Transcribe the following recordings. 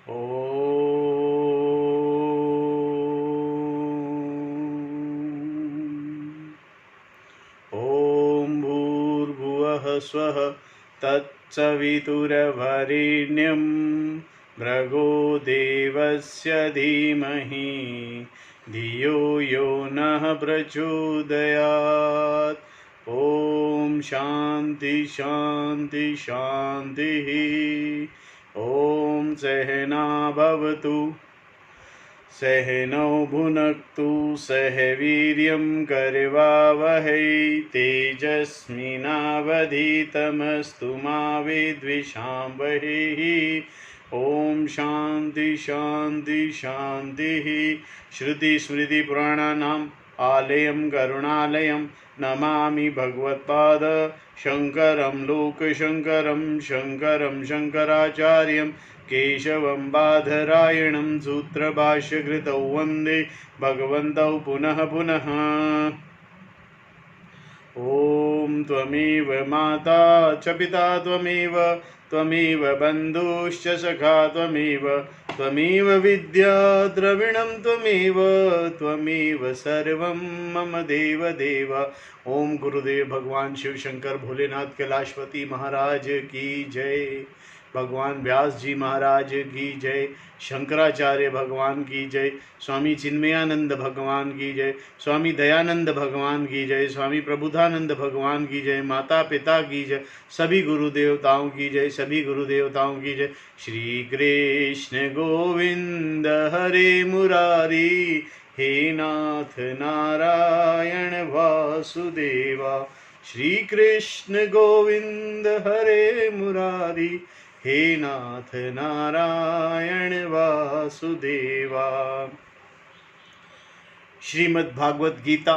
ॐ भूर्भुवः स्वः तत्सवितुर्वरेण्यं भर्गो देवस्य धीमहि धियो यो नः प्रचोदयात्। ॐ शान्ति शान्ति शान्तिः। ॐ सहना भवतु सहनौ भुनक्तु सह वीर्यं करवावहै तेजस्विनावधीतमस्तु मा विद्विषावहै। ॐ शान्ति शान्ति शान्तिः। श्रुतिस्मृतिपुराणानाम् आलयं करुणालयं नमामि भगवत्पाद शङ्करं लोकशङ्करं शङ्करं शङ्कराचार्यं केशवं बादरायणं सूत्रभाष्यकृतौ वन्दे भगवन्तौ पुनः पुनः। ॐ त्वमेव माता च पिता त्वमेव त्वमेव बन्धुश्च सखा त्वमेव त्वमेव विद्या द्रविणं त्वमेव त्वमेव सर्वं मम देव देव। ओम गुरुदेव भगवान शिव शंकर भोलेनाथ कैलाशपति महाराज की जय। भगवान व्यास जी महाराज की जय। शंकराचार्य भगवान की जय। स्वामी चिन्मयानंद भगवान की जय। स्वामी दयानंद भगवान की जय। स्वामी प्रबुधानंद भगवान की जय। माता पिता की जय। सभी गुरु देवताओं की जय। सभी गुरु देवताओं की जय। श्री कृष्ण गोविंद हरे मुरारी हे नाथ नारायण वासुदेवा। श्री कृष्ण गोविंद हरे मुरारी हे नाथ Narayan Vasudeva. Shrimad Bhagavat Gita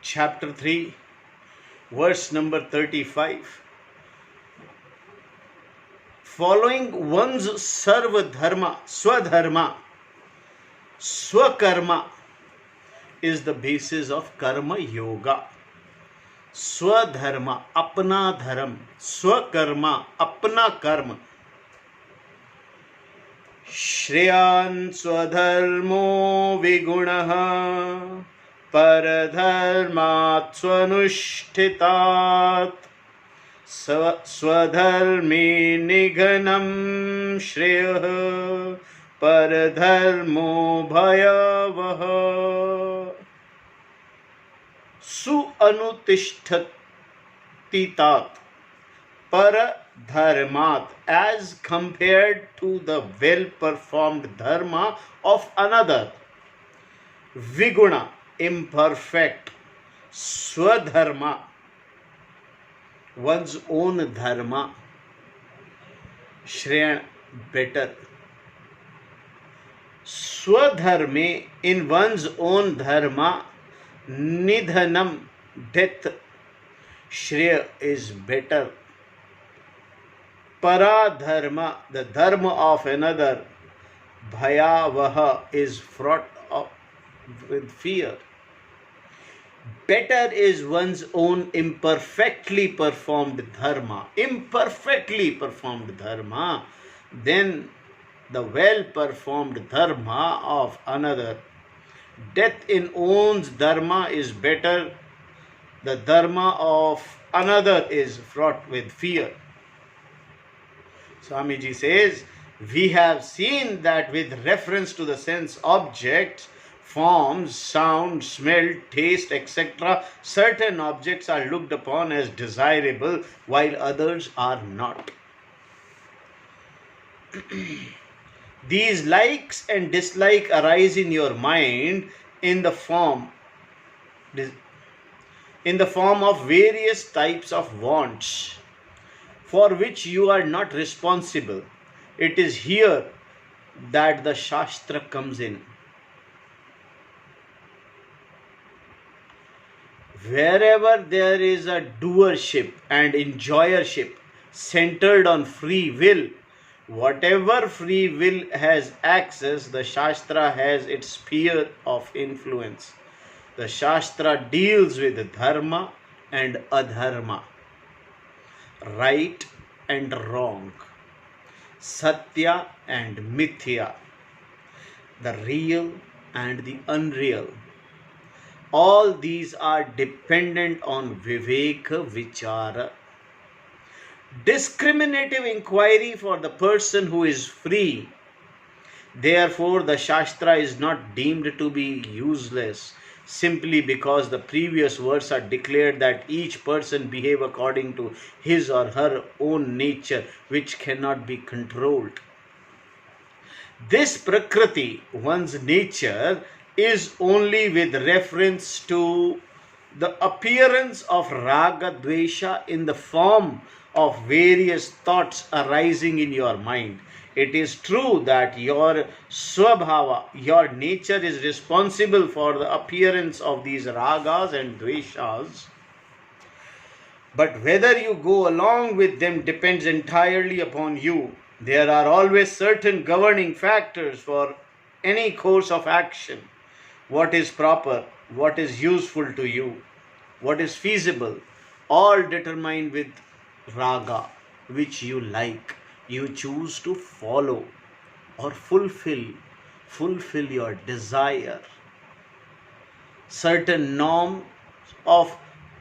chapter 3 verse number 35. Following one's sarva dharma, swakarma is the basis of karma yoga. स्वधर्म अपना धर्म, स्वकर्म अपना कर्म। श्रेयान् स्वधर्मो विगुणः परधर्मात् स्वनुष्ठितात् स्वधर्मे निघनं श्रेयः परधर्मो भयावहः। सुअनुतिष्ठितात पर dharmat as compared to the well performed dharma of another. Viguna imperfect. Swadharma one's own dharma. Shreyan better. Swadharme in one's own dharma. Nidhanam death. Shreya is better. Paradharma the dharma of another. Bhayavaha is fraught with fear. Better is one's own imperfectly performed dharma. Imperfectly performed dharma than the well performed dharma of another. Death in one's dharma is better. The dharma of another is fraught with fear. Swamiji says, we have seen that with reference to the sense objects, forms, sound, smell, taste, etc., certain objects are looked upon as desirable while others are not. These likes and dislikes arise in your mind in the form of various types of wants for which you are not responsible. It is here that the Shastra comes in. Wherever there is a doership and enjoyership centered on free will, whatever free will has access, the Shastra has its sphere of influence. The Shastra deals with dharma and adharma, right and wrong, Satya and Mithya, the real and the unreal. All these are dependent on Viveka Vichara. Discriminative inquiry for the person who is free. Therefore, the Shastra is not deemed to be useless simply because the previous words are declared that each person behave according to his or her own nature, which cannot be controlled. This Prakriti, one's nature, is only with reference to the appearance of Raga Dvesha in the form of various thoughts arising in your mind. It is true that your Swabhava, your nature, is responsible for the appearance of these Ragas and Dveshas. But whether you go along with them depends entirely upon you. There are always certain governing factors for any course of action. What is proper, what is useful to you, what is feasible, all determined with Raga, which you like. You choose to follow or fulfill your desire. Certain norms of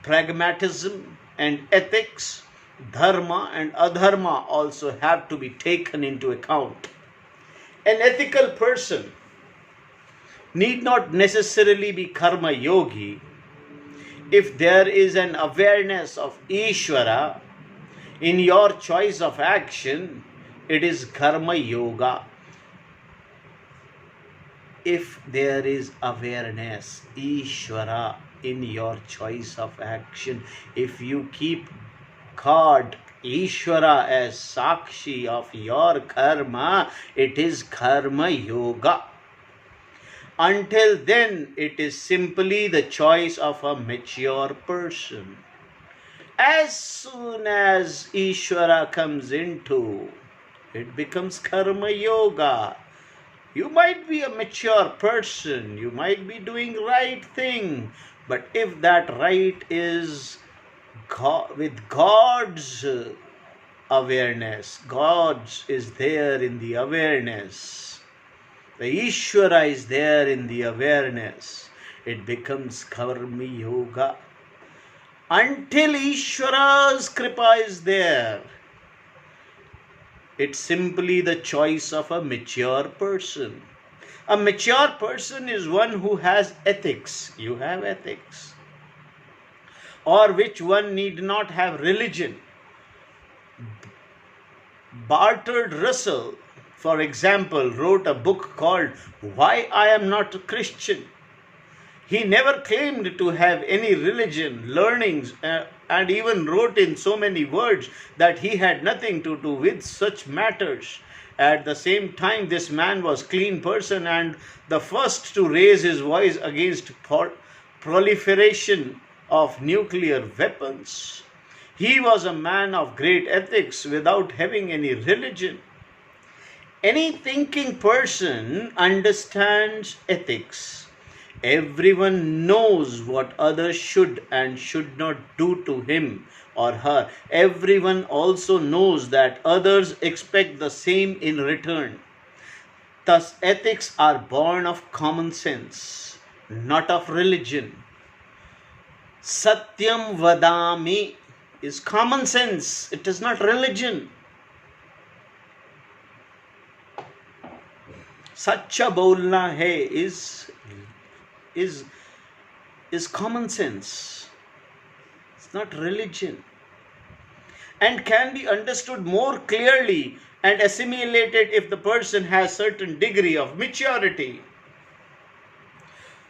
pragmatism and ethics, dharma and adharma also have to be taken into account. An ethical person need not necessarily be karma yogi. If there is an awareness of Ishvara in your choice of action, it is karma yoga. If there is awareness, Ishvara, in your choice of action, if you keep God, Ishvara, as Sakshi of your karma, it is karma yoga. Until then, it is simply the choice of a mature person. As soon as Ishvara comes into, it becomes karma yoga. You might be a mature person, you might be doing right thing, but if that right is with God's awareness, God is there in the awareness, the Ishvara is there in the awareness, it becomes karma yoga. Until Ishvara's kripa is there, it's simply the choice of a mature person. A mature person is one who has ethics. You have ethics. Or which one need not have religion. Bertrand Russell, for example, wrote a book called Why I Am Not a Christian. He never claimed to have any religion, learnings, and even wrote in so many words that he had nothing to do with such matters. At the same time, this man was a clean person and the first to raise his voice against proliferation of nuclear weapons. He was a man of great ethics without having any religion. Any thinking person understands ethics. Everyone knows what others should and should not do to him or her. Everyone also knows that others expect the same in return. Thus, ethics are born of common sense, not of religion. Satyam vadami is common sense. It is not religion. Sacha bolna hai is common sense. It's not religion. And can be understood more clearly and assimilated if the person has certain degree of maturity.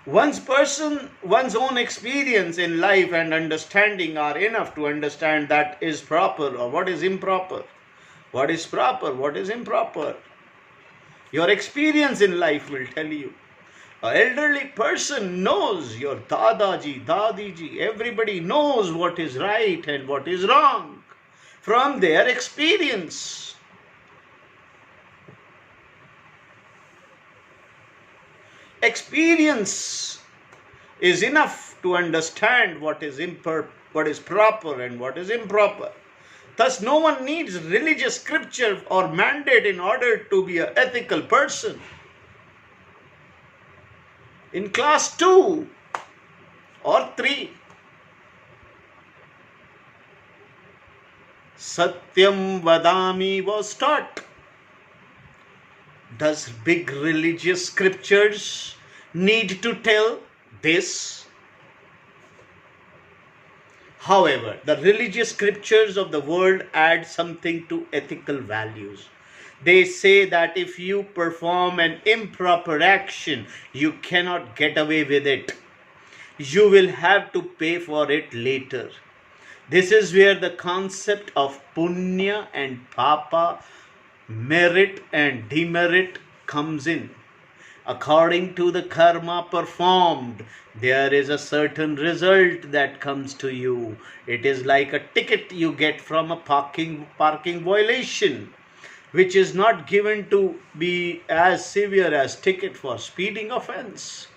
One's own experience in life and understanding are enough to understand that is proper or what is improper. What is proper, what is improper. Your experience in life will tell you. An elderly person knows, your dadaji, dadiji, everybody knows what is right and what is wrong from their experience. Experience is enough to understand what is proper and what is improper. Thus, no one needs religious scripture or mandate in order to be an ethical person. In class 2 or 3, Satyam Vadami was taught. Does big religious scriptures need to tell this? However, the religious scriptures of the world add something to ethical values. They say that if you perform an improper action, you cannot get away with it. You will have to pay for it later. This is where the concept of punya and papa, merit and demerit, comes in. According to the karma performed, there is a certain result that comes to you. It is like a ticket you get from a parking violation, which is not given to be as severe as ticket for speeding offense.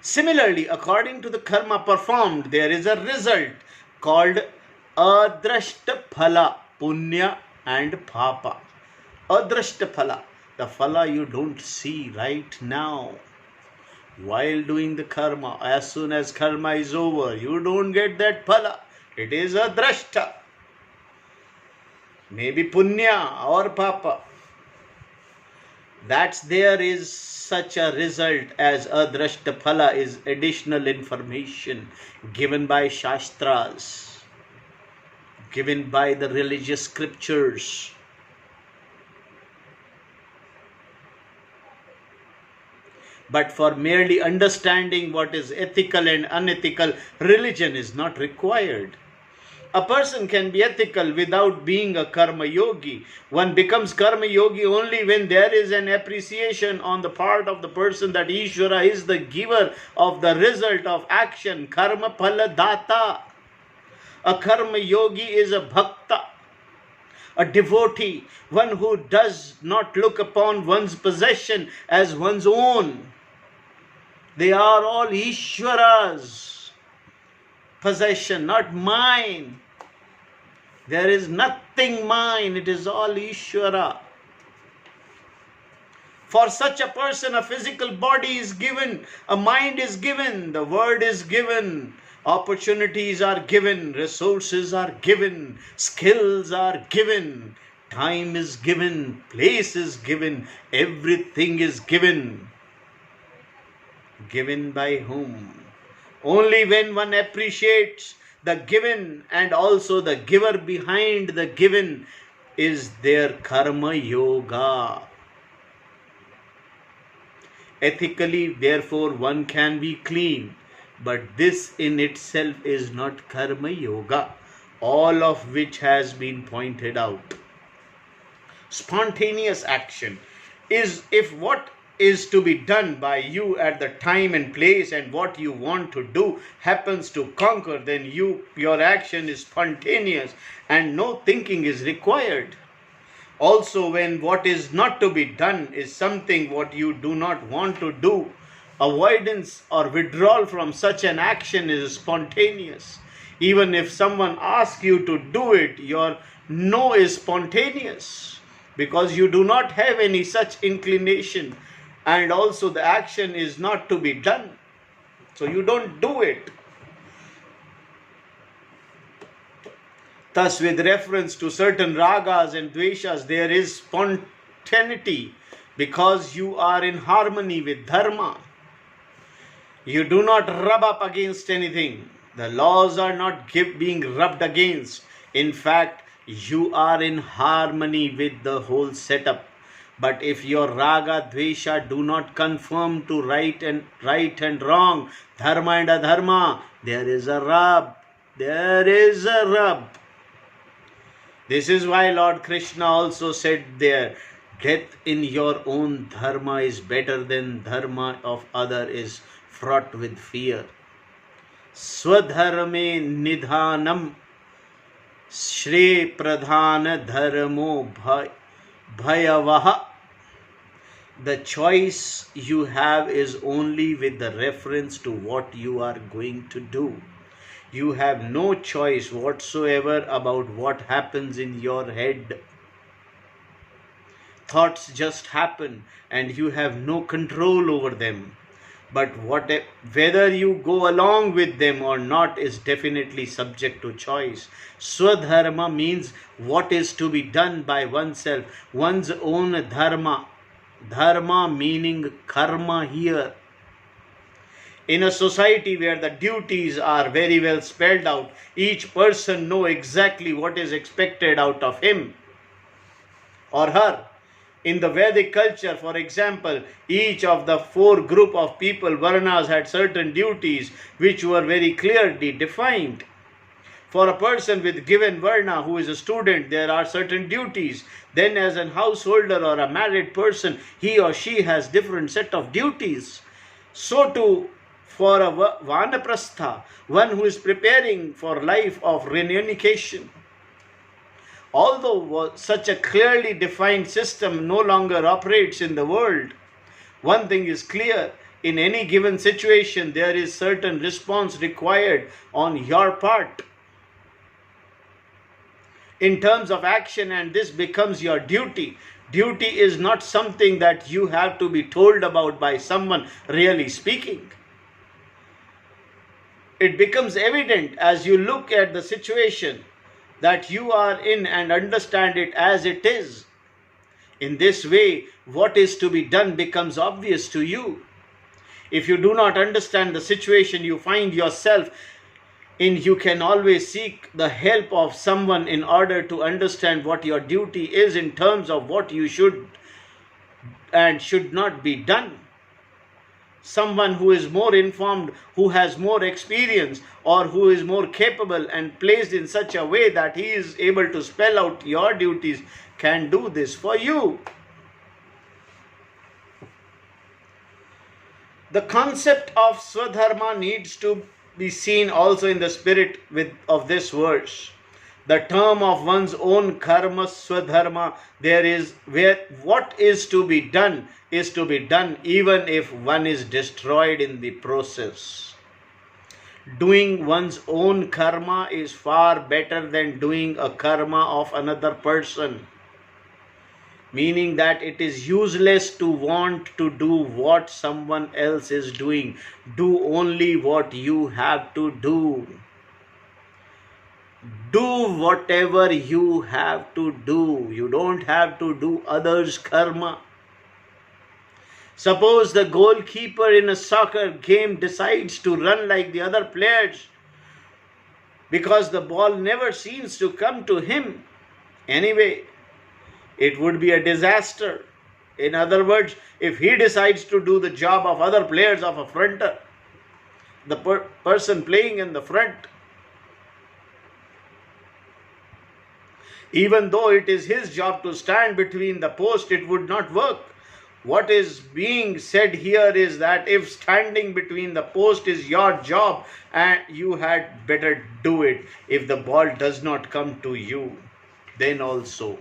Similarly, according to the karma performed, there is a result called adrashta phala, punya and papa. Adrashta phala, the phala you don't see right now. While doing the karma, as soon as karma is over, you don't get that phala. It is adrashta. Maybe punya or papa. That's there is such a result as adrashta phala is additional information given by shastras, given by the religious scriptures. But for merely understanding what is ethical and unethical, religion is not required. A person can be ethical without being a karma yogi. One becomes karma yogi only when there is an appreciation on the part of the person that Ishvara is the giver of the result of action, karma phala data. A karma yogi is a bhakta, a devotee, one who does not look upon one's possession as one's own. They are all Ishvara's possession, not mine. There is nothing mine, it is all Ishvara. For such a person, a physical body is given, a mind is given, the word is given, opportunities are given, resources are given, skills are given, time is given, place is given, everything is given. Given by whom? Only when one appreciates the given and also the giver behind the given is there karma yoga. Ethically, therefore, one can be clean, but this in itself is not karma yoga, all of which has been pointed out. Spontaneous action is if what is to be done by you at the time and place and what you want to do happens to conquer, then your action is spontaneous and no thinking is required. Also, when what is not to be done is something what you do not want to do, avoidance or withdrawal from such an action is spontaneous. Even if someone asks you to do it, your no is spontaneous because you do not have any such inclination. And also the action is not to be done. So you don't do it. Thus, with reference to certain ragas and dveshas, there is spontaneity because you are in harmony with dharma. You do not rub up against anything. The laws are not being rubbed against. In fact, you are in harmony with the whole setup. But if your raga, dvesha do not conform to right and wrong, dharma and adharma, there is a rub. There is a rub. This is why Lord Krishna also said there, death in your own dharma is better than dharma of other is fraught with fear. Swadharme nidhanam shre pradhana dharmo bhayavaha. The choice you have is only with the reference to what you are going to do. You have no choice whatsoever about what happens in your head. Thoughts just happen and you have no control over them. But whether you go along with them or not is definitely subject to choice. Swadharma means what is to be done by oneself, one's own dharma. Dharma meaning karma here. In a society where the duties are very well spelled out, each person knows exactly what is expected out of him or her. In the Vedic culture, for example, each of the 4 group of people, Varnas, had certain duties which were very clearly defined. For a person with given Varna who is a student, there are certain duties. Then as a householder or a married person, he or she has different set of duties. So too, for a Vanaprastha, one who is preparing for life of renunciation. Although such a clearly defined system no longer operates in the world, one thing is clear: in any given situation, there is certain response required on your part in terms of action, and this becomes your duty. Duty is not something that you have to be told about by someone, really speaking. It becomes evident as you look at the situation that you are in and understand it as it is. In this way, what is to be done becomes obvious to you. If you do not understand the situation you find yourself in, you can always seek the help of someone in order to understand what your duty is in terms of what you should and should not be done. Someone who is more informed, who has more experience, or who is more capable and placed in such a way that he is able to spell out your duties can do this for you. The concept of Swadharma needs to be seen also in the spirit of this verse. The term of one's own karma, Swadharma, there is where what is to be done even if one is destroyed in the process. Doing one's own karma is far better than doing a karma of another person. Meaning that it is useless to want to do what someone else is doing. Do only what you have to do. Do whatever you have to do. You don't have to do others' karma. Suppose the goalkeeper in a soccer game decides to run like the other players because the ball never seems to come to him. Anyway, it would be a disaster. In other words, if he decides to do the job of other players of a fronter, the person playing in the front, even though it is his job to stand between the post, it would not work. What is being said here is that if standing between the post is your job, and you had better do it. If the ball does not come to you, then also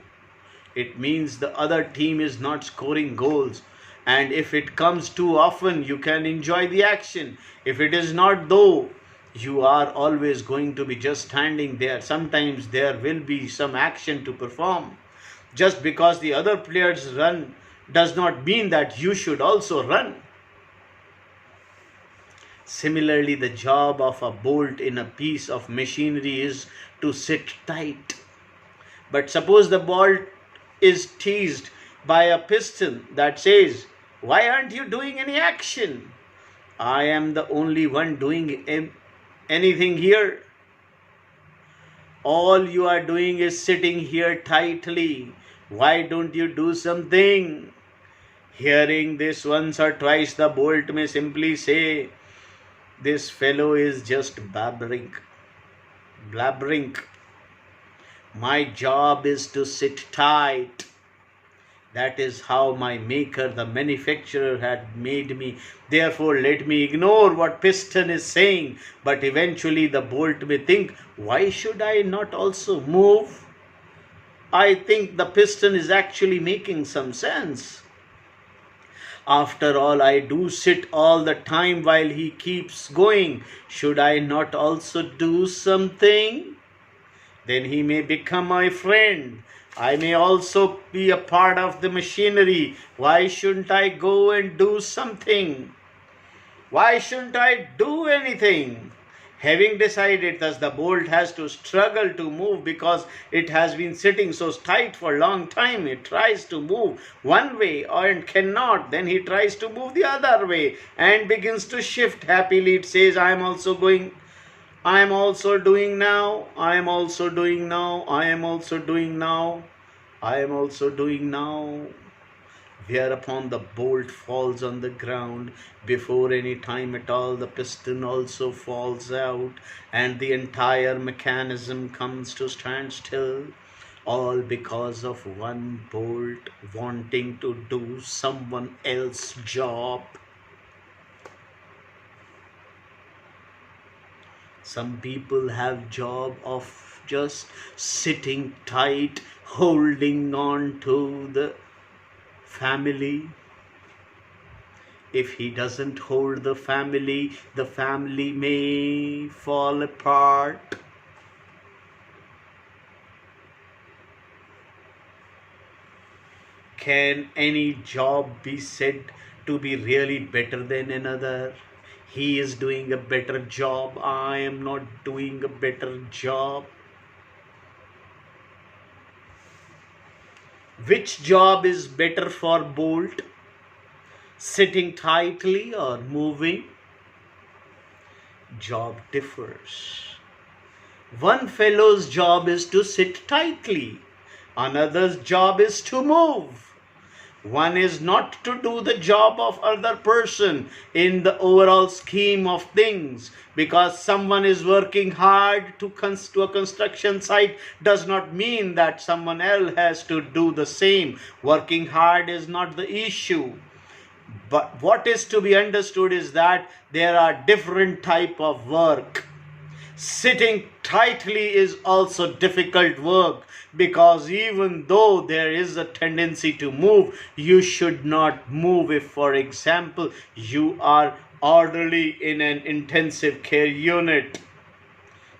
it means the other team is not scoring goals. And if it comes too often, you can enjoy the action. If it is not though, you are always going to be just standing there. Sometimes there will be some action to perform. Just because the other players run does not mean that you should also run. Similarly, the job of a bolt in a piece of machinery is to sit tight. But suppose the bolt is teased by a piston that says, "Why aren't you doing any action? I am the only one doing anything here. All you are doing is sitting here tightly. Why don't you do something?" Hearing this once or twice, the bolt may simply say, "This fellow is just blabbering. My job is to sit tight. That is how my maker, the manufacturer, had made me. Therefore, let me ignore what piston is saying." But eventually the bolt may think, "Why should I not also move? I think the piston is actually making some sense." After all, I do sit all the time while he keeps going. Should I not also do something? Then he may become my friend. I may also be a part of the machinery. Why shouldn't I go and do something? Why shouldn't I do anything? Having decided, thus the bolt has to struggle to move because it has been sitting so tight for a long time. It tries to move one way and cannot. Then he tries to move the other way and begins to shift. Happily it says, I am also going. I am also doing now. I am also doing now. I am also doing now. I am also doing now. Whereupon the bolt falls on the ground. Before any time at all, the piston also falls out, and the entire mechanism comes to stand still. All because of one bolt wanting to do someone else's job. Some people have job of just sitting tight, holding on to the family. If he doesn't hold the family may fall apart. Can any job be said to be really better than another? He is doing a better job. I am not doing a better job. Which job is better for bolt? Sitting tightly or moving? Job differs. One fellow's job is to sit tightly. Another's job is to move. One is not to do the job of other person in the overall scheme of things. Because someone is working hard to a construction site does not mean that someone else has to do the same. Working hard is not the issue. But what is to be understood is that there are different type of work. Sitting tightly is also difficult work, because even though there is a tendency to move, you should not move. If, for example, you are orderly in an intensive care unit.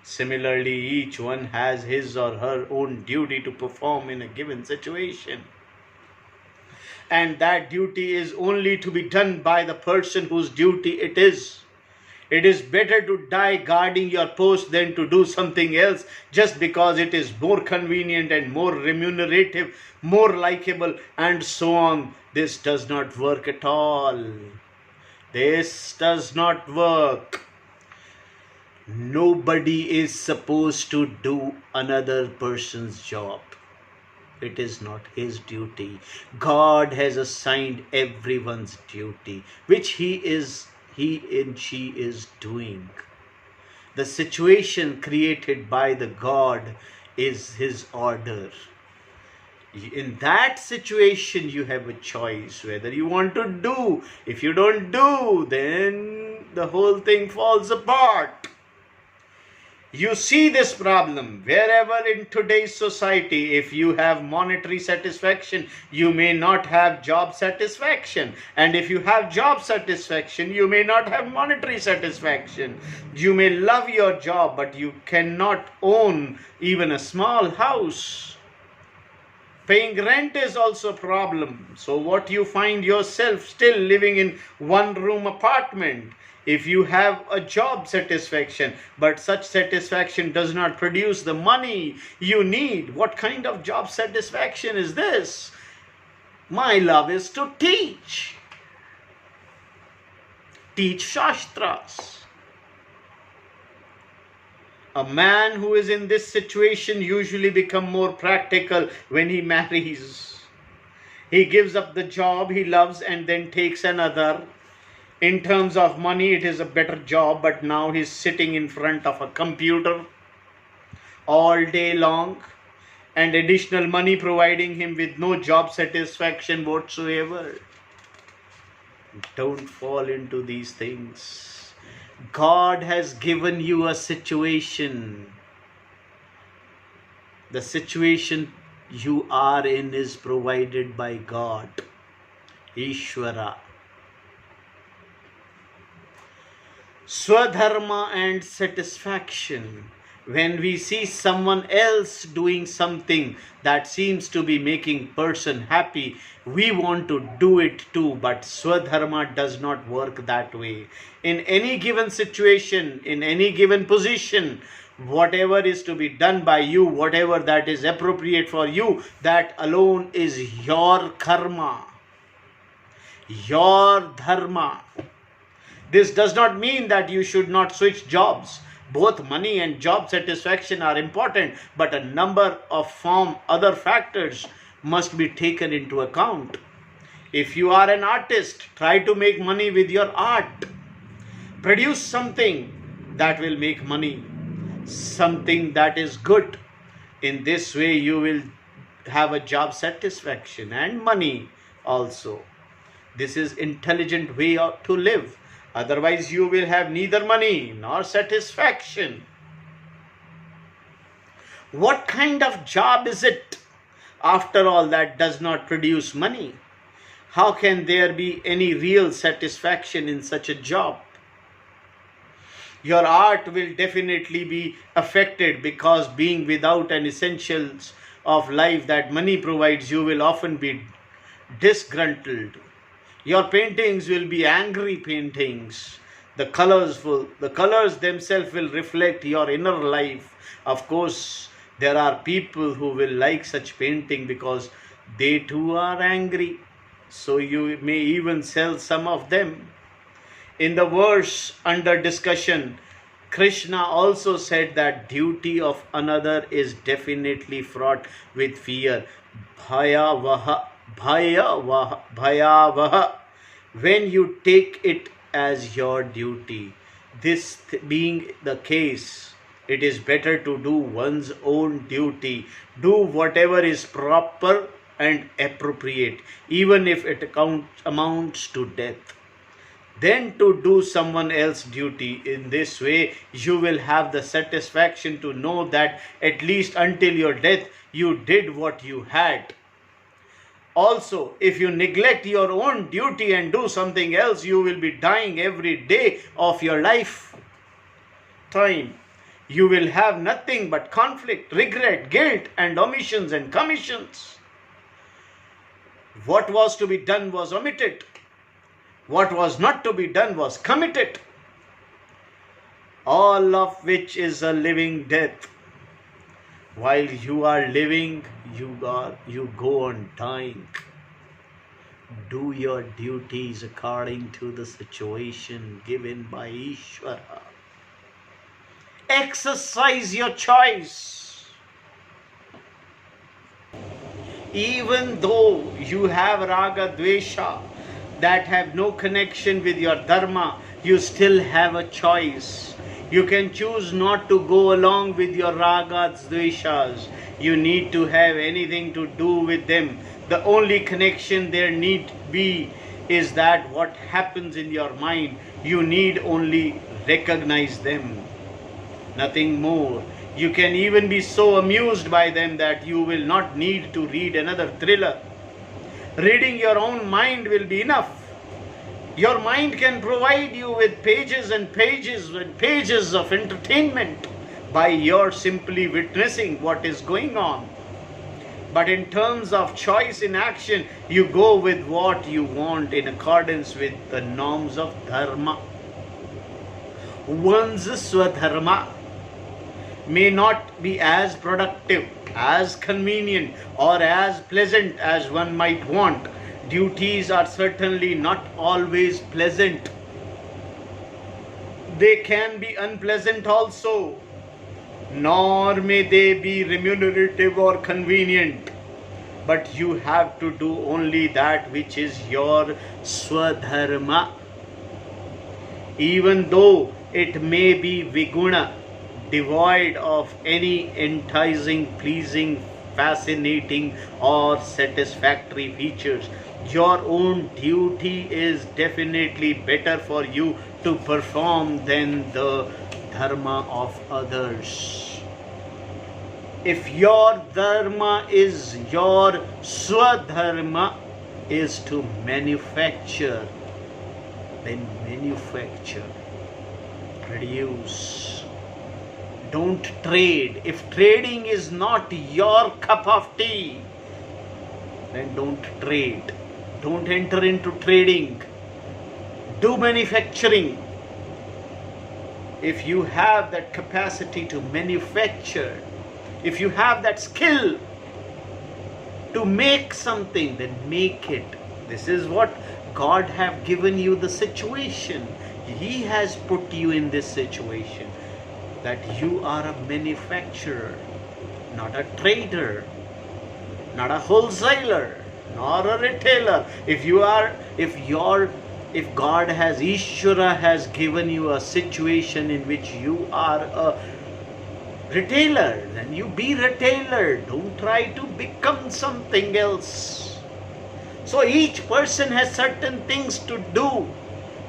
Similarly, each one has his or her own duty to perform in a given situation. And that duty is only to be done by the person whose duty it is. It is better to die guarding your post than to do something else just because it is more convenient and more remunerative, more likable, and so on. This does not work at all. This does not work. Nobody is supposed to do another person's job. It is not his duty. God has assigned everyone's duty, which he and she is doing. The situation created by the God is his order. In that situation, you have a choice whether you want to do. If you don't do, then the whole thing falls apart. You see this problem wherever in today's society. If you have monetary satisfaction, you may not have job satisfaction. And if you have job satisfaction, you may not have monetary satisfaction. You may love your job, but you cannot own even a small house. Paying rent is also a problem. So what you find yourself still living in one-room apartment. If you have a job satisfaction, but such satisfaction does not produce the money you need, what kind of job satisfaction is this? My love is to teach. Teach Shastras. A man who is in this situation usually becomes more practical when he marries. He gives up the job he loves and then takes another. In terms of money, it is a better job, but now he's sitting in front of a computer all day long, and additional money providing him with no job satisfaction whatsoever. Don't fall into these things. God has given you a situation. The situation you are in is provided by God, Ishvara. Swadharma and satisfaction. When we see someone else doing something that seems to be making person happy, we want to do it too, but Swadharma does not work that way. In any given situation, in any given position, whatever is to be done by you, whatever that is appropriate for you, that alone is your karma, your dharma. This does not mean that you should not switch jobs. Both money and job satisfaction are important, but a number of other factors must be taken into account. If you are an artist, try to make money with your art. Produce something that will make money, something that is good. In this way, you will have a job satisfaction and money also. This is intelligent way to live. Otherwise, you will have neither money nor satisfaction. What kind of job is it, after all, that does not produce money? How can there be any real satisfaction in such a job? Your art will definitely be affected, because being without an essentials of life that money provides, you will often be disgruntled. Your paintings will be angry paintings. The colors themselves will reflect your inner life. Of course, there are people who will like such painting because they too are angry. So you may even sell some of them. In the verse under discussion, Krishna also said that duty of another is definitely fraught with fear. Bhayavaha. When you take it as your duty. This being the case, it is better to do one's own duty. Do whatever is proper and appropriate, even if it amounts to death. Then to do someone else's duty. In this way, you will have the satisfaction to know that at least until your death, you did what you had. Also, if you neglect your own duty and do something else, you will be dying every day of your life time. You will have nothing but conflict, regret, guilt, and omissions and commissions. What was to be done was omitted. What was not to be done was committed. All of which is a living death. While you are living, you go on dying. Do your duties according to the situation given by Ishvara. Exercise your choice. Even though you have raga dvesha that have no connection with your dharma, you still have a choice. You can choose not to go along with your ragas, dveshas. You need to have anything to do with them. The only connection there need be is that what happens in your mind. You need only recognize them. Nothing more. You can even be so amused by them that you will not need to read another thriller. Reading your own mind will be enough. Your mind can provide you with pages and pages and pages of entertainment by your simply witnessing what is going on. But in terms of choice in action, you go with what you want in accordance with the norms of dharma. One's swadharma may not be as productive, as convenient, or as pleasant as one might want. Duties are certainly not always pleasant. They can be unpleasant also, nor may they be remunerative or convenient. But you have to do only that which is your swadharma. Even though it may be viguna, devoid of any enticing, pleasing, fascinating, or satisfactory features, your own duty is definitely better for you to perform than the dharma of others. If your dharma is your swadharma is to manufacture, then manufacture. reduce. Don't trade. If trading is not your cup of tea, then don't trade. Don't enter into trading. Do manufacturing. If you have that capacity to manufacture, if you have that skill to make something, then make it. This is what God have given you the situation. He has put you in this situation, that you are a manufacturer, not a trader, not a wholesaler, nor a retailer. If God has, Ishvara has given you a situation in which you are a retailer, then you be retailer. Don't try to become something else. So each person has certain things to do,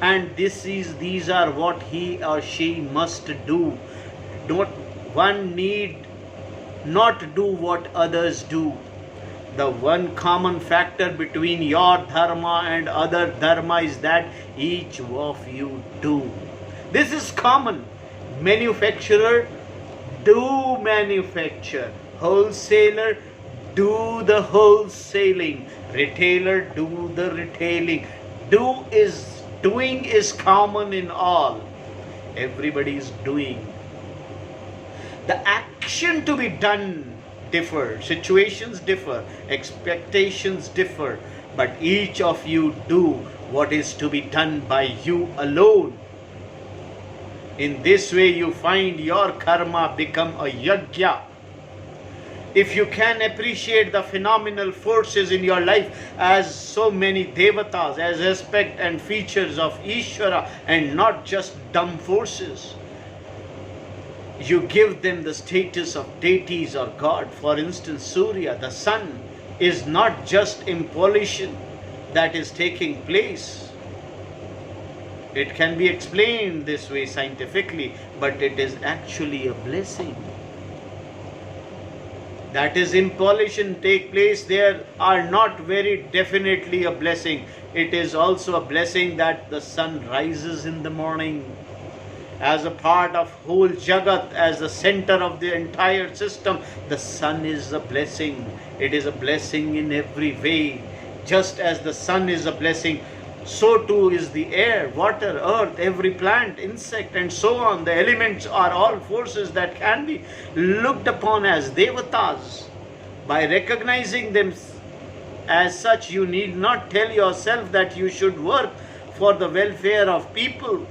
and these are what he or she must do. One need not do what others do. The one common factor between your dharma and other dharma is that each of you do. This is common. Manufacturer, do manufacture. Wholesaler, do the wholesaling. Retailer, do the retailing. Doing is common in all. Everybody is doing. The action to be done differ, situations differ, expectations differ, but each of you do what is to be done by you alone. In this way you find your karma become a yajna. If you can appreciate the phenomenal forces in your life as so many devatas, as aspect and features of Ishvara and not just dumb forces, you give them the status of deities or God. For instance, Surya, the sun, is not just impollution that is taking place. It can be explained this way scientifically, but it is actually a blessing. That is, impollution take place there are not very definitely a blessing. It is also a blessing that the sun rises in the morning. As a part of whole Jagat, as the center of the entire system, the sun is a blessing. It is a blessing in every way. Just as the sun is a blessing, so too is the air, water, earth, every plant, insect, and so on. The elements are all forces that can be looked upon as devatas. By recognizing them as such, you need not tell yourself that you should work for the welfare of people.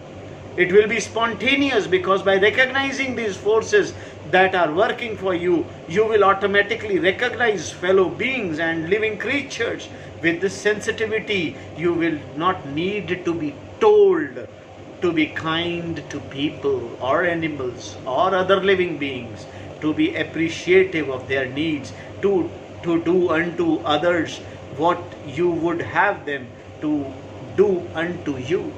It will be spontaneous, because by recognizing these forces that are working for you, you will automatically recognize fellow beings and living creatures. With this sensitivity, you will not need to be told to be kind to people or animals or other living beings, to be appreciative of their needs, to do unto others what you would have them to do unto you.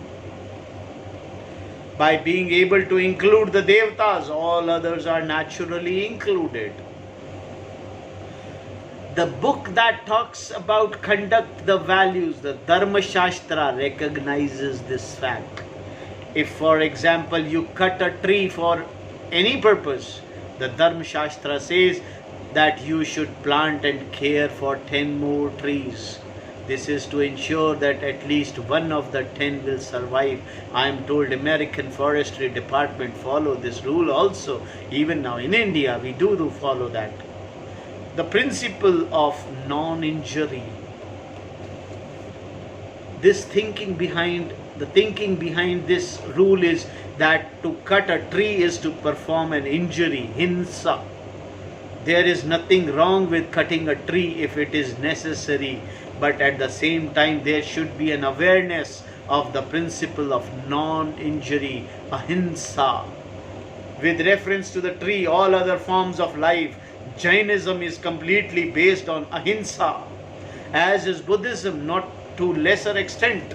By being able to include the devatas, all others are naturally included. The book that talks about conduct, the values, the Dharma Shastra, recognizes this fact. If, for example, you cut a tree for any purpose, the Dharma Shastra says that you should plant and care for 10 more trees. This is to ensure that at least one of the 10 will survive. I am told American Forestry Department follow this rule also. Even now in India, we do follow that. The principle of non-injury. The thinking behind this rule is that to cut a tree is to perform an injury, hinsa. There is nothing wrong with cutting a tree if it is necessary, but at the same time there should be an awareness of the principle of non-injury, ahimsa. With reference to the tree, all other forms of life, Jainism is completely based on ahimsa, as is Buddhism, not to lesser extent.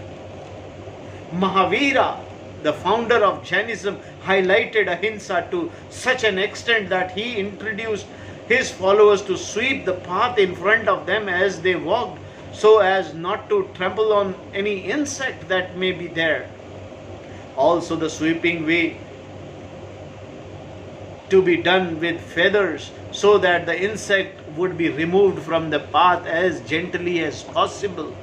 Mahavira, the founder of Jainism, highlighted ahimsa to such an extent that he introduced his followers to sweep the path in front of them as they walked, so as not to trample on any insect that may be there. Also, the sweeping way to be done with feathers so that the insect would be removed from the path as gently as possible.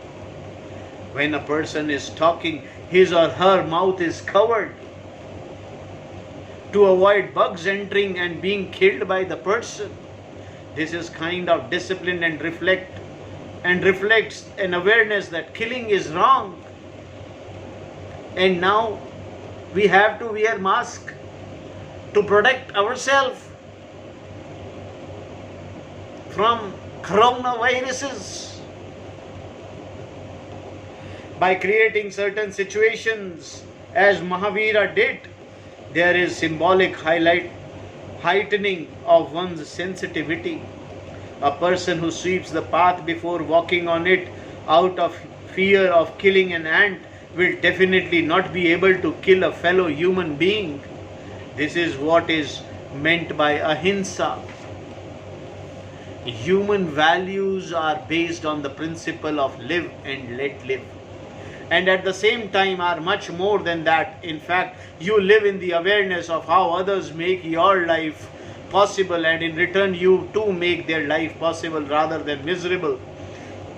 When a person is talking, his or her mouth is covered to avoid bugs entering and being killed by the person. This is kind of discipline and reflects an awareness that killing is wrong. And now we have to wear mask to protect ourselves from coronaviruses. By creating certain situations as Mahavira did, there is symbolic heightening of one's sensitivity. A person who sweeps the path before walking on it out of fear of killing an ant will definitely not be able to kill a fellow human being. This is what is meant by ahimsa. Human values are based on the principle of live and let live, and at the same time are much more than that. In fact, you live in the awareness of how others make your life possible, and in return you too make their life possible rather than miserable.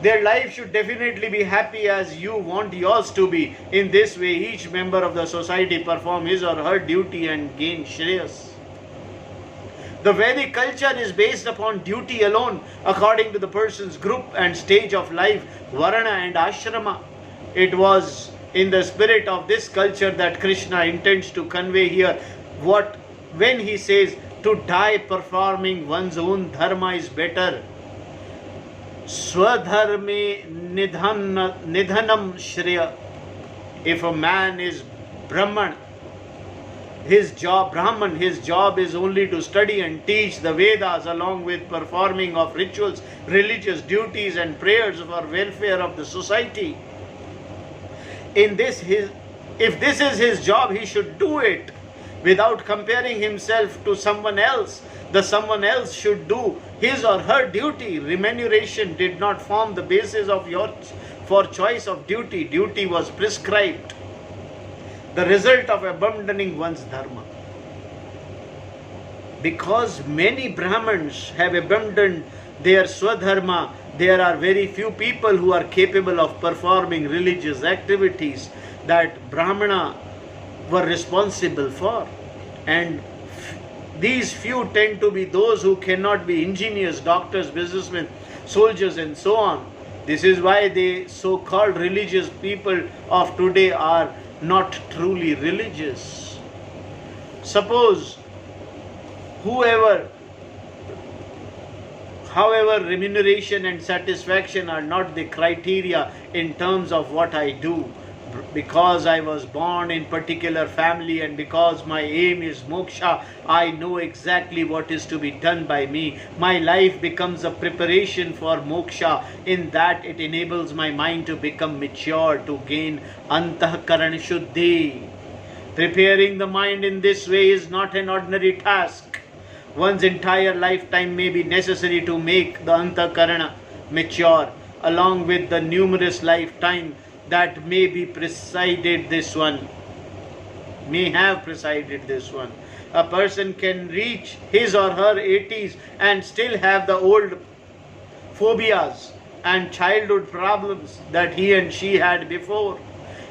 Their life should definitely be happy as you want yours to be. In this way, each member of the society perform his or her duty and gain shreyas. The Vedic culture is based upon duty alone according to the person's group and stage of life, varana and ashrama. It was in the spirit of this culture that Krishna intends to convey here when he says to die performing one's own dharma is better. Swadharme nidhanam shreya. If a man is Brahman, his job is only to study and teach the Vedas along with performing of rituals, religious duties and prayers for welfare of the society. If this is his job, he should do it without comparing himself to someone else. The someone else should do his or her duty. Remuneration did not form the basis for choice of duty. Duty was prescribed, the result of abandoning one's dharma. Because many Brahmins have abandoned their swadharma, there are very few people who are capable of performing religious activities that Brahmana were responsible for. And these few tend to be those who cannot be engineers, doctors, businessmen, soldiers and so on. This is why the so-called religious people of today are not truly religious. Suppose however, remuneration and satisfaction are not the criteria in terms of what I do. Because I was born in particular family and because my aim is moksha, I know exactly what is to be done by me. My life becomes a preparation for moksha in that it enables my mind to become mature, to gain antahkaran shuddhi. Preparing the mind in this way is not an ordinary task. One's entire lifetime may be necessary to make the antahkarana mature, along with the numerous lifetime that may have presided this one. A person can reach his or her 80s and still have the old phobias and childhood problems that he and she had before.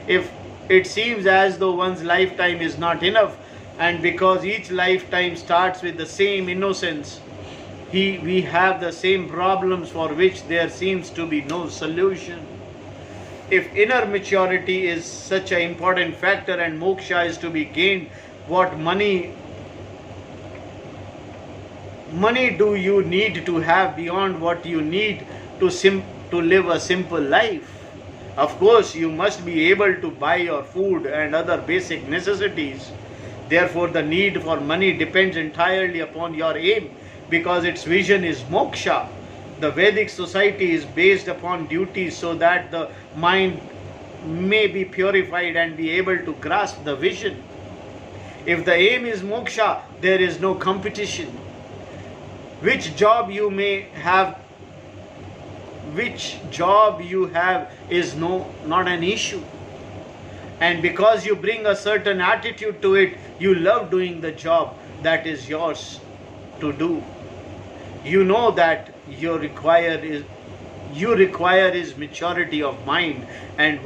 If it seems as though one's lifetime is not enough, and because each lifetime starts with the same innocence, we have the same problems for which there seems to be no solution. If inner maturity is such an important factor and moksha is to be gained, what money do you need to have beyond what you need to live a simple life? Of course, you must be able to buy your food and other basic necessities. Therefore, the need for money depends entirely upon your aim, because its vision is moksha. The Vedic society is based upon duty so that the mind may be purified and be able to grasp the vision. If the aim is moksha, there is no competition. Which job you have is not an issue. And because you bring a certain attitude to it, you love doing the job. that is yours to do. You know that you require is maturity of mind, and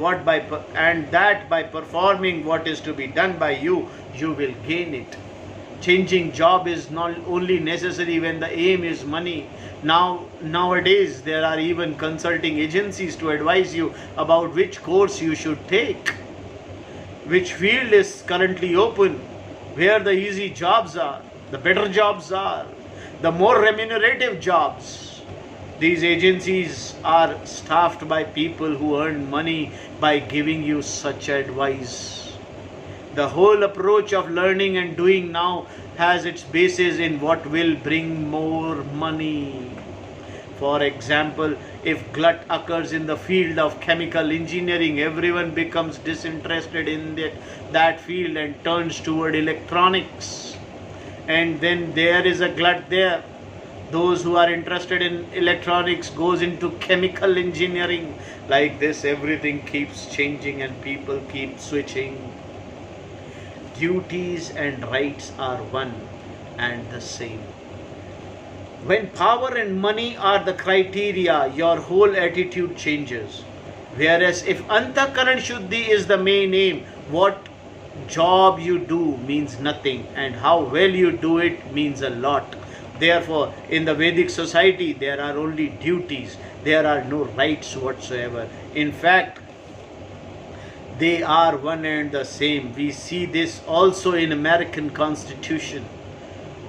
that by performing what is to be done by you, you will gain it. Changing job is not only necessary when the aim is money. Nowadays there are even consulting agencies to advise you about which course you should take, which field is currently open, where the easy jobs are, the better jobs are, the more remunerative jobs. These agencies are staffed by people who earn money by giving you such advice. The whole approach of learning and doing now has its basis in what will bring more money. For example, if glut occurs in the field of chemical engineering, everyone becomes disinterested in that field and turns toward electronics. And then there is a glut there. Those who are interested in electronics goes into chemical engineering. Like this, everything keeps changing and people keep switching. Duties and rights are one and the same. When power and money are the criteria, your whole attitude changes. Whereas if Antakaran Shuddhi is the main aim, what job you do means nothing, and how well you do it means a lot. Therefore, in the Vedic society, there are only duties. There are no rights whatsoever. In fact, they are one and the same. We see this also in American Constitution,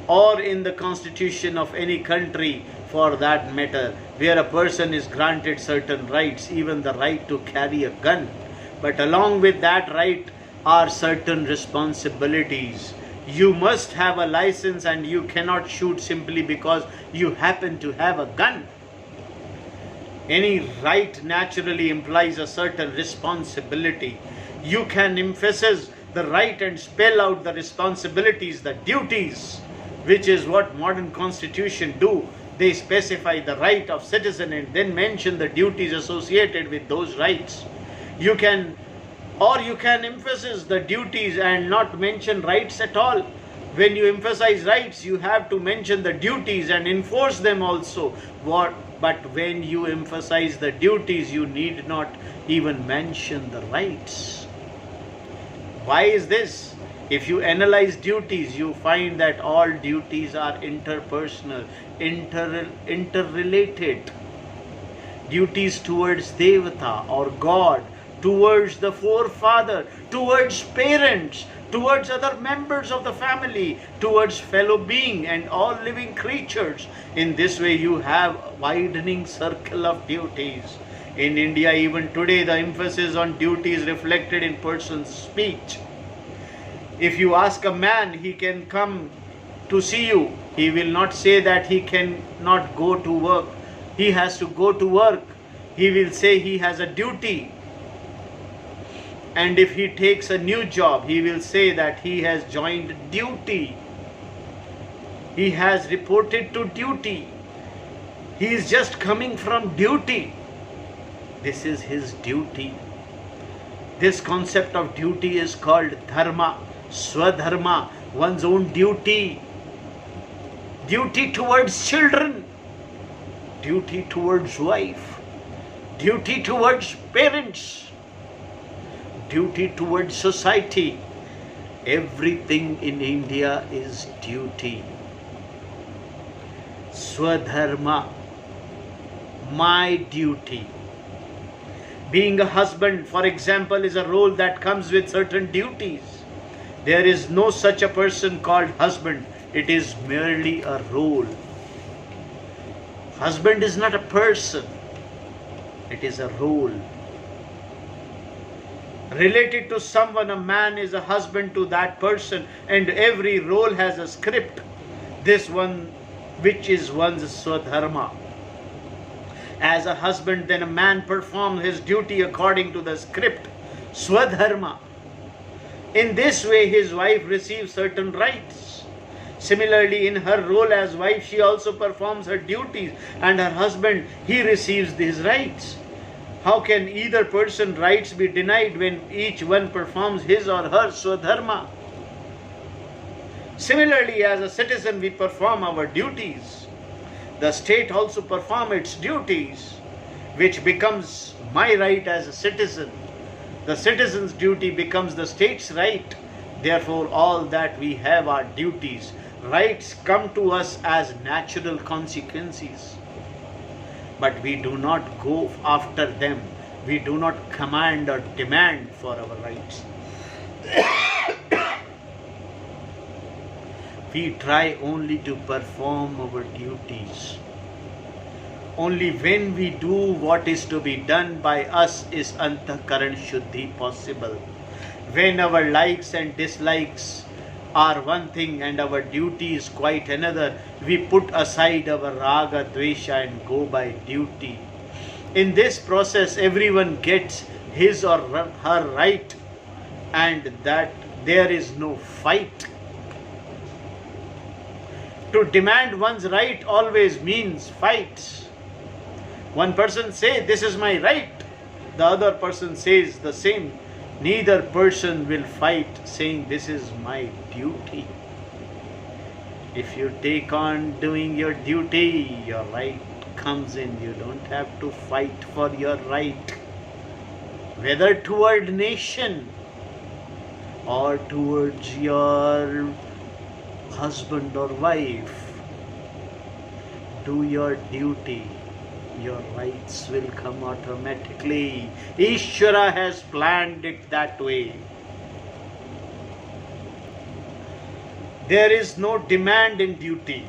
or in the Constitution of any country for that matter, where a person is granted certain rights, even the right to carry a gun. But along with that right are certain responsibilities. You must have a license, and you cannot shoot simply because you happen to have a gun. Any right naturally implies a certain responsibility. You can emphasize the right and spell out the responsibilities, the duties, which is what modern constitution do. They specify the right of citizen and then mention the duties associated with those rights. You can emphasize the duties and not mention rights at all. When you emphasize rights, you have to mention the duties and enforce them also. But when you emphasize the duties, you need not even mention the rights. Why is this? If you analyze duties, you find that all duties are interpersonal, interrelated. Duties towards Devata or God, towards the forefather, towards parents, towards other members of the family, towards fellow being and all living creatures. In this way you have a widening circle of duties. In India even today the emphasis on duty is reflected in person's speech. If you ask a man, he can come to see you, he will not say that he cannot go to work. He has to go to work. He will say he has a duty. And if he takes a new job, he will say that he has joined duty. He has reported to duty. He is just coming from duty. This is his duty. This concept of duty is called dharma, swadharma, one's own duty. Duty towards children, duty towards wife, duty towards parents, duty towards society. Everything in India is duty. Swadharma, my duty. Being a husband, for example, is a role that comes with certain duties. There is no such a person called husband. It is merely a role. Husband is not a person. It is a role. Related to someone, a man is a husband to that person, and every role has a script. This one, which is one's swadharma. As a husband, then a man performs his duty according to the script, swadharma. In this way, his wife receives certain rights. Similarly, in her role as wife, she also performs her duties, and her husband, he receives his rights. How can either person rights be denied when each one performs his or her swadharma? Similarly, as a citizen, we perform our duties. The state also performs its duties, which becomes my right as a citizen. The citizen's duty becomes the state's right. Therefore, all that we have are duties. Rights come to us as natural consequences. But we do not go after them. We do not command or demand for our rights. We try only to perform our duties. Only when we do what is to be done by us is Antakaran Shuddhi possible. When our likes and dislikes are one thing and our duty is quite another, we put aside our raga, dvesha and go by duty. In this process, everyone gets his or her right, and that there is no fight. To demand one's right always means fights. One person says, this is my right. The other person says the same. Neither person will fight saying, this is my duty. If you take on doing your duty, your right comes in. You don't have to fight for your right. Whether toward nation or towards your husband or wife, do your duty. Your rights will come automatically. Ishvara has planned it that way. There is no demand in duty.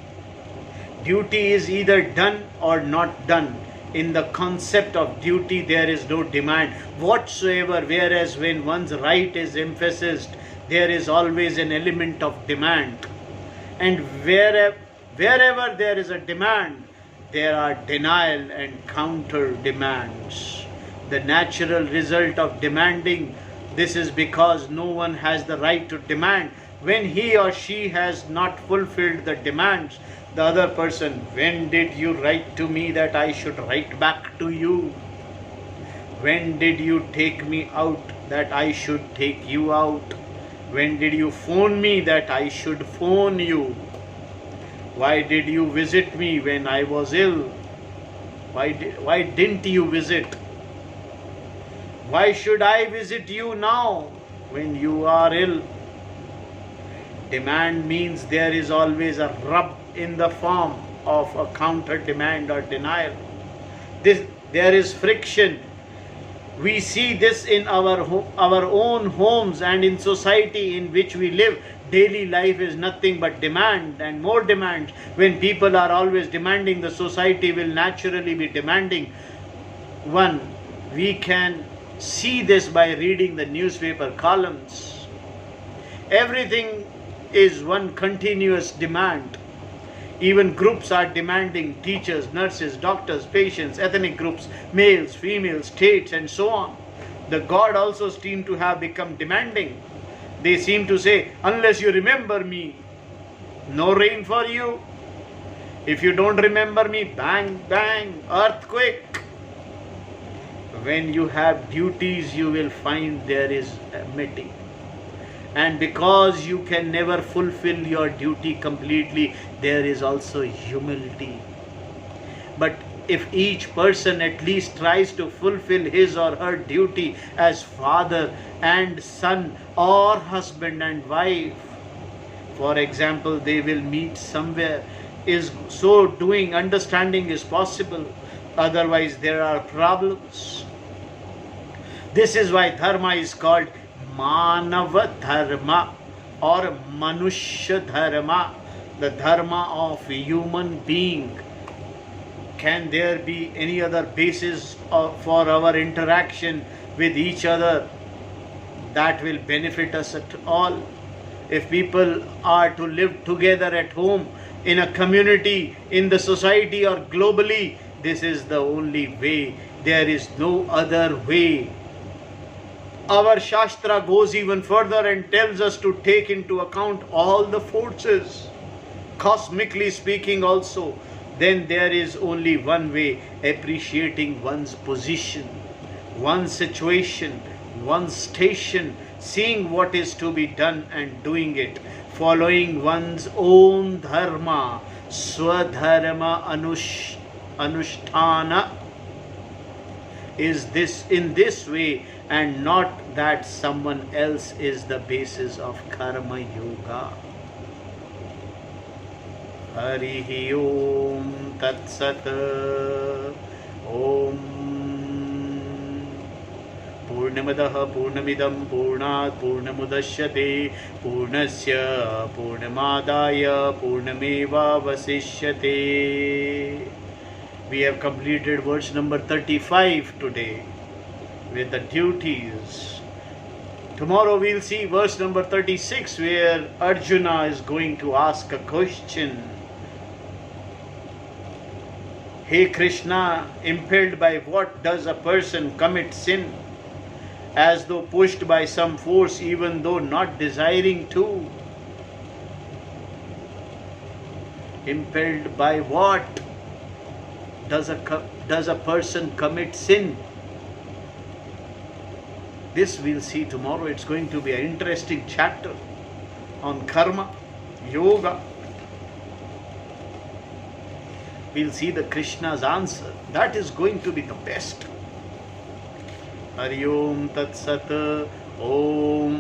Duty is either done or not done. In the concept of duty, there is no demand whatsoever, whereas when one's right is emphasized, there is always an element of demand. And wherever there is a demand, there are denial and counter demands. The natural result of demanding this is because no one has the right to demand. When he or she has not fulfilled the demands, the other person, when did you write to me that I should write back to you? When did you take me out that I should take you out? When did you phone me that I should phone you? Why did you visit me when I was ill? Why didn't you visit? Why should I visit you now when you are ill? Demand means there is always a rub in the form of a counter demand or denial. There is friction. We see this in our own homes and in society in which we live. Daily life is nothing but demand and more demands. When people are always demanding, the society will naturally be demanding. One, we can see this by reading the newspaper columns. Everything is one continuous demand. Even groups are demanding: teachers, nurses, doctors, patients, ethnic groups, males, females, states, and so on. The God also seem to have become demanding. They seem to say, unless you remember me, no rain for you. If you don't remember me, bang, bang, earthquake. When you have duties, you will find there is enmity. And because you can never fulfill your duty completely, there is also humility. But if each person at least tries to fulfill his or her duty as father and son or husband and wife, for example, they will meet somewhere. Is so doing, understanding is possible. Otherwise, there are problems. This is why dharma is called Manava Dharma or Manushya Dharma, the dharma of human being. Can there be any other basis for our interaction with each other that will benefit us at all? If people are to live together at home, in a community, in the society, or globally, this is the only way. There is no other way. Our Shastra goes even further and tells us to take into account all the forces, cosmically speaking also. Then there is only one way: appreciating one's position, one's situation, one's station, seeing what is to be done and doing it, following one's own dharma, swadharma anushtana, is this in this way, and not that someone else is the basis of karma yoga. Harihi Om Tat Sat. Om Purnamadaha Purnamidam Purnat Purnamudashyate Purnasya Purnamadaya Purnameva Vasishyate. We have completed verse number 35 today with the duties. Tomorrow we'll see verse number 36, where Arjuna is going to ask a question. Hey Krishna, impelled by what does a person commit sin? As though pushed by some force, even though not desiring to. Impelled by what does a person commit sin? This we'll see tomorrow. It's going to be an interesting chapter on karma, yoga. We'll see the Krishna's answer. That is going to be the best. Hari Om Tat Sat. Om